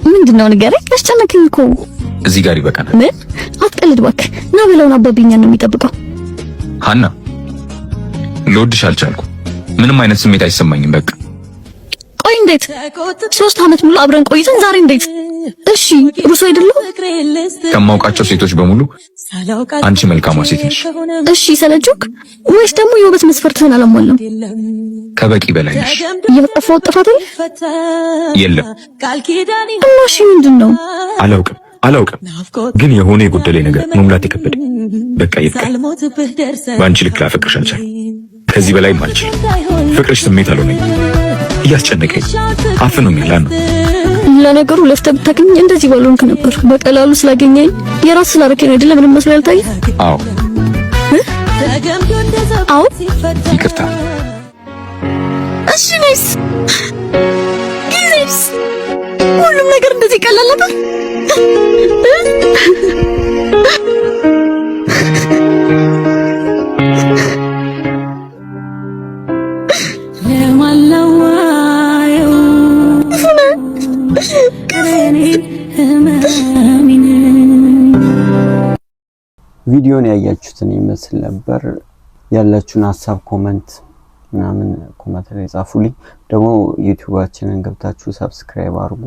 ምንድነው ንገረኝ? አስጨነቀኝ እኮ። እዚህ ጋር ይበቃናል። ምን አትቀልድ እባክህ። ና በለውን አባቢኛን ነው የሚጠብቀው። ሀና ልወድሽ አልቻልኩም። ምንም አይነት ስሜት አይሰማኝም። በቃ ቆይ እንዴት 3 አመት ሙሉ አብረን ቆይተን ዛሬ እንዴት? እሺ ሩስ አይደለም? ከማውቃቸው ሴቶች በሙሉ አንቺ መልካሟ ሴት ነሽ። እሺ ሰለጆክ ወይስ ደግሞ የውበት መስፈርትህን አላሟላም? ከበቂ በላይ ነሽ። የጠፋው ጥፋት የለም። እና እሺ ምንድነው? አላውቅም ግን የሆነ የጎደለኝ ነገር መሙላት የከበደኝ። በቃ ይብቃኝ። በአንቺ ልክ ላፈቅርሽ አልቻልኩም። ከዚህ በላይም አልችልም። ፍቅርሽ ስሜት አልሆነኝ፣ እያስጨነቀኝ አፍኖኛል። ለነገሩ ለፍተህ ብታገኝ እንደዚህ ባልሆንክ ነበር። በቀላሉ ስላገኘኝ የራስ ስላደረከኝ አይደለም ምንም መስሎ ያልታየ። አዎ ይቅርታ። እሺ ነይስ ሁሉም ነገር እንደዚህ ቀላል ነበር። ቪዲዮን ያያችሁትን ይመስል ነበር። ያላችሁን ሐሳብ ኮሜንት ምናምን ኮሜንት ላይ ጻፉልኝ። ደግሞ ዩቲዩባችንን ገብታችሁ ሰብስክራይብ አድርጉ።